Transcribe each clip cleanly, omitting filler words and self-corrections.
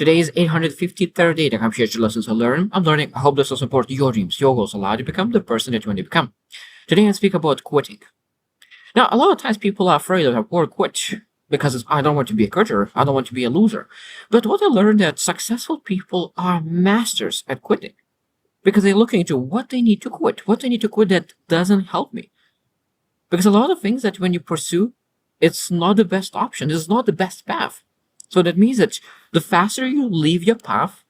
Today is 853rd day to come share your lessons I learn. I'm learning. I hope this will support your dreams, your goals, allow you to become the person that you want to become. Today I speak about quitting. Now, a lot of times people are afraid of the word quit because I don't want to be a quitter. I don't want to be a loser. But what I learned that successful people are masters at quitting because they're looking into what they need to quit, what they need to quit that doesn't help me. Because a lot of things that when you pursue, it's not the best option. It's not the best path. So that means that the faster you leave your path,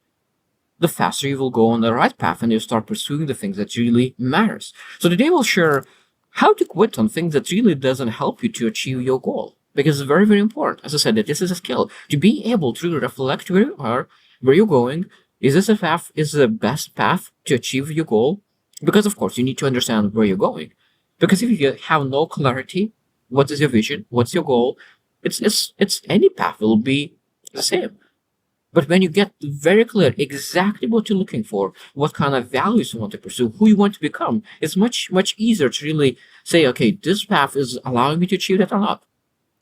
the faster you will go on the right path and you start pursuing the things that really matters. So today we'll share how to quit on things that really doesn't help you to achieve your goal. Because it's very, very important. As I said, that this is a skill. To be able to reflect where you are, where you're going. Is this a path, is the best path to achieve your goal? Because of course you need to understand where you're going. Because if you have no clarity, what is your vision? What's your goal? It's any path will be the same. But when you get very clear exactly what you're looking for, what kind of values you want to pursue, who you want to become, it's much, much easier to really say, okay, this path is allowing me to achieve that or not.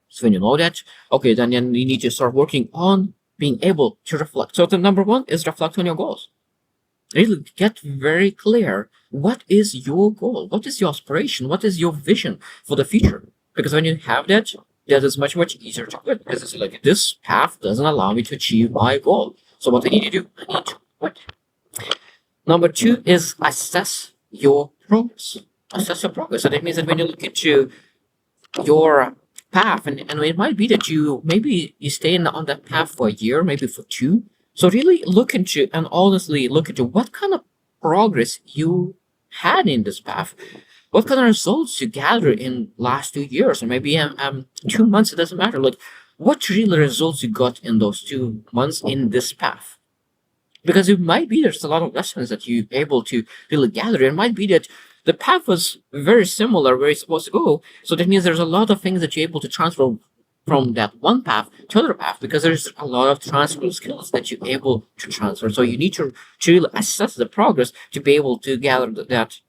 So when you know that, okay, then you need to start working on being able to reflect. So the number one is reflect on your goals. Really get very clear. What is your goal? What is your aspiration? What is your vision for the future? Because when you have that, that is much, much easier to quit. Because it's like, this path doesn't allow me to achieve my goal. So what I need to do, I need to quit. Number two is assess your progress. Assess your progress. So that means that when you look into your path, and it might be that maybe you stay on that path for a year, maybe for two. So really look into and honestly look into what kind of progress you had in this path, what kind of results you gathered in last 2 years, or maybe 2 months. It doesn't matter. Like what real results you got in those 2 months in this path. Because it might be there's a lot of lessons that you're able to really gather. It might be that the path was very similar where you're supposed to go. So that means there's a lot of things that you're able to transfer from that one path to another path because there's a lot of transferable skills that you're able to transfer. So you need to really assess the progress to be able to gather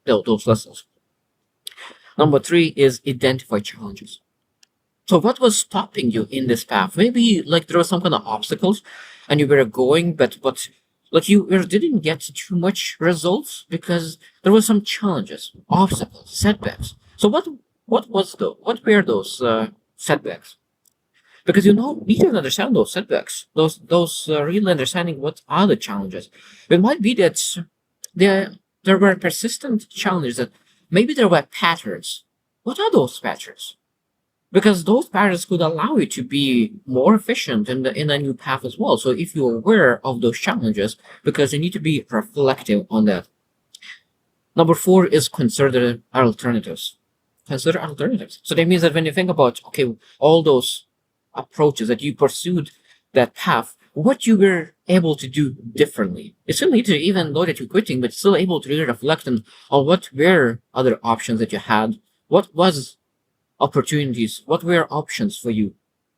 those lessons. Number three is identify challenges. So what was stopping you in this path? Maybe like there were some kind of obstacles and you were going, but like you didn't get too much results because there were some challenges, obstacles, setbacks. So what were those setbacks? Because you need to understand those setbacks, those really understanding what are the challenges. It might be that there were persistent challenges that maybe there were patterns. What are those patterns? Because those patterns could allow you to be more efficient in a new path as well. So if you're aware of those challenges, because you need to be reflective on that. Number four is consider alternatives. Consider alternatives. So that means that when you think about, okay, all those approaches that you pursued that path, what you were able to do differently. You still need to, even though that you're quitting, but still able to really reflect on what were other options that you had, what was opportunities, what were options for you.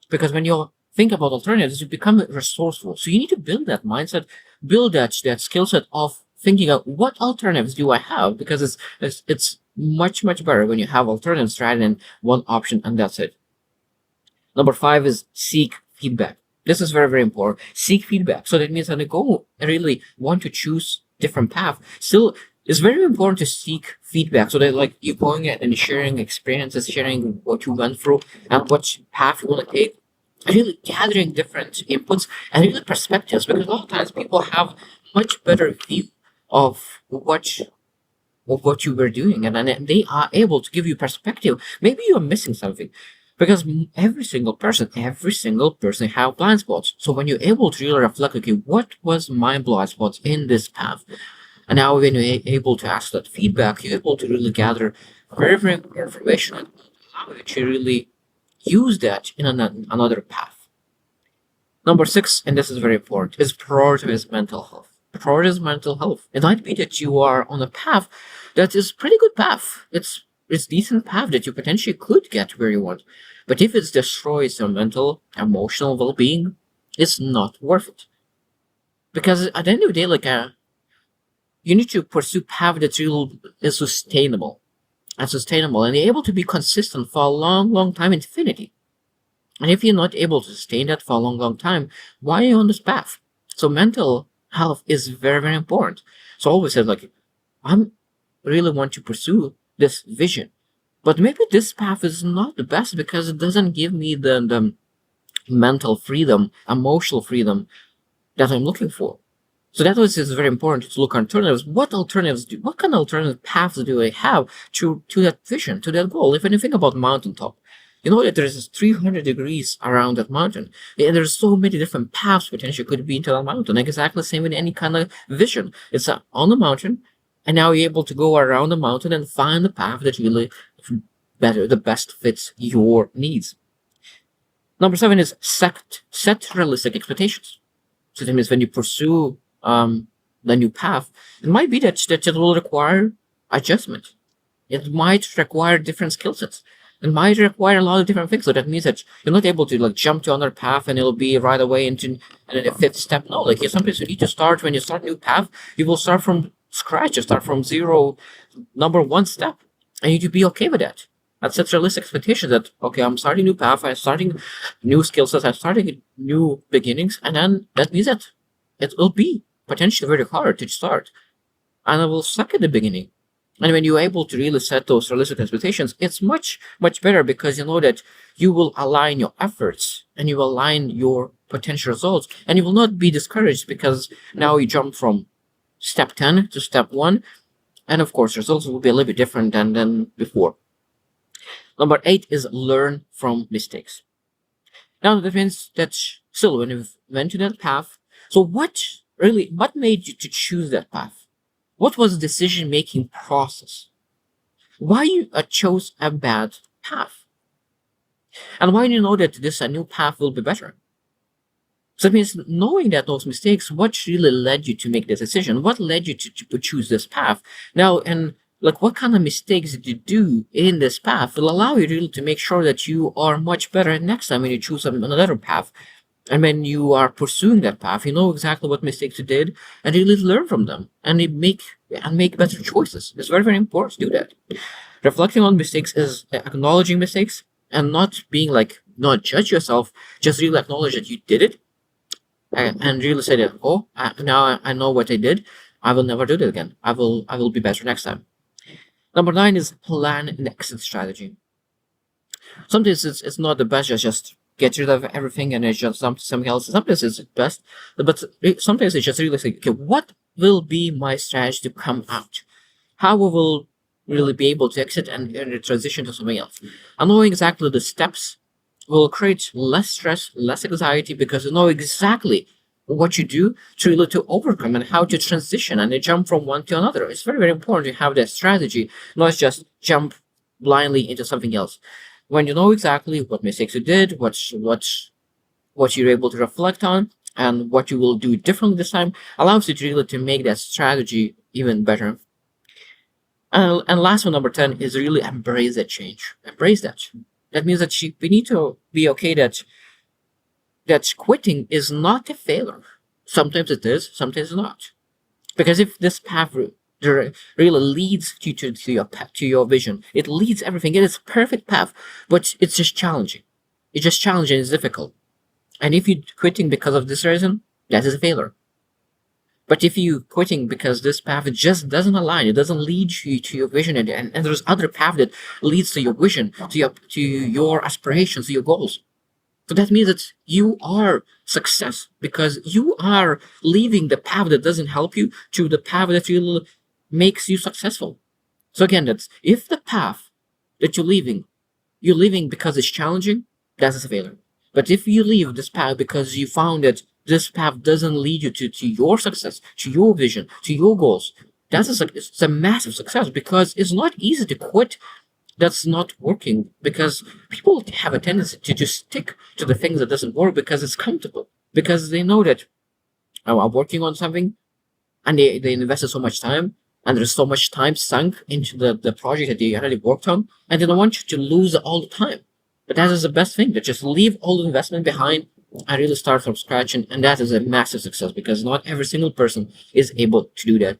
Because when you think about alternatives, you become resourceful. So you need to build that mindset, build that skill set of thinking of what alternatives do I have, because it's much, much better when you have alternatives rather than one option and that's it. Number five is seek feedback. This is very, very important. Seek feedback. So that means when you go and really want to choose different path, still it's very important to seek feedback. So that like you're going out and sharing experiences, sharing what you went through and what path you want to take, and really gathering different inputs and really perspectives. Because a lot of times people have much better view of what you were doing, and then they are able to give you perspective. Maybe you're missing something. Because every single person have blind spots. So when you're able to really reflect, okay, what was my blind spots in this path? And now when you're able to ask that feedback, you're able to really gather very, very good information and allow you to really use that in another path. Number six, and this is very important, is prioritize mental health. Prioritize mental health. It might be that you are on a path that is pretty good path. It's decent path that you potentially could get where you want. But if it destroys your mental, emotional well-being, it's not worth it. Because at the end of the day, like you need to pursue path that is sustainable and you're able to be consistent for a long, long time, infinity. And if you're not able to sustain that for a long, long time, why are you on this path? So mental health is very, very important. So I always said like, I'm really want to pursue this vision, but maybe this path is not the best because it doesn't give me the mental freedom, emotional freedom that I'm looking for. So that was is very important to look at alternatives. What kind of alternative paths do I have to that vision, to that goal? If when you think about mountaintop, you know that there's 300 degrees around that mountain. And there's so many different paths potentially could be into that mountain. Like exactly the same with any kind of vision. It's on the mountain, and now you're able to go around the mountain and find the path that really the best fits your needs. Number 7 is set realistic expectations. So that means when you pursue the new path, it might be that it will require adjustment. It might require different skill sets. It might require a lot of different things. So that means that you're not able to like jump to another path and it'll be right away into a fifth step. No, like sometimes you need to start when you start a new path, you will start from scratch. You start from zero, number one step, and you need to be okay with that. That sets realistic expectations that okay, I'm starting a new path, I'm starting new skill sets, I'm starting new beginnings, and then that means that it will be potentially very hard to start, and it will suck at the beginning. And when you're able to really set those realistic expectations, it's much, much better because you know that you will align your efforts and you will align your potential results, and you will not be discouraged because now you jump from step 10 to step 1, and of course, results will be a little bit different than before. Number 8 is learn from mistakes. Now that means that still when you went to that path, so what made you to choose that path? What was the decision making process? Why you chose a bad path? And why do you know that this new path will be better? So it means knowing that those mistakes, what really led you to make this decision? What led you to choose this path? Now, and like what kind of mistakes did you do in this path will allow you really to make sure that you are much better next time when you choose another path. And when you are pursuing that path, you know exactly what mistakes you did, and you really learn from them, and you make better choices. It's very, very important to do that. Reflecting on mistakes is acknowledging mistakes and not being like not judge yourself, just really acknowledge that you did it, and really say that now I know what I did. I will never do that again. I will be better next time. Number 9 is plan an exit strategy. Sometimes it's not the best just get rid of everything and it's just something else. Sometimes it's best, but sometimes it's just really like, okay, what will be my strategy to come out? How we will really be able to exit and transition to something else? And knowing exactly the steps will create less stress, less anxiety because you know exactly what you do to overcome and how to transition and jump from one to another. It's very, very important to have that strategy, not just jump blindly into something else. When you know exactly what mistakes you did, what you're able to reflect on, and what you will do differently this time, allows you to really to make that strategy even better. And last one, number 10, is really embrace that change. Embrace that. That means that we need to be okay that quitting is not a failure. Sometimes it is, sometimes it's not. Because if this path really leads you to your vision, it leads everything. It is a perfect path, but it's just challenging. It's just challenging. It's difficult. And if you're quitting because of this reason, that is a failure. But if you quitting because this path just doesn't align, it doesn't lead you to your vision, and there's other path that leads to your vision, to your aspirations, to your goals. So that means that you are success because you are leaving the path that doesn't help you to the path that really makes you successful. So again, that's if the path that you're leaving because it's challenging, that's a failure. But if you leave this path because you found that this path doesn't lead you to your success, to your vision, to your goals, it's a massive success because it's not easy to quit that's not working because people have a tendency to just stick to the things that doesn't work because it's comfortable, because they know that I'm working on something and they invested so much time and there's so much time sunk into the project that they already worked on, and they don't want you to lose all the time. But that is the best thing, to just leave all the investment behind and really start from scratch, and that is a massive success because not every single person is able to do that.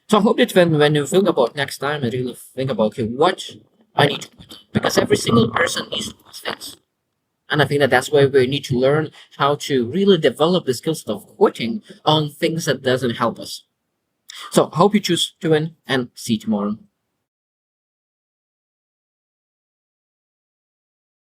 So I hope that when you think about next time and really think about okay, what I need to do, because every single person needs those things. And I think that that's why we need to learn how to really develop the skills of quitting on things that doesn't help us. So hope you choose to win and see you tomorrow.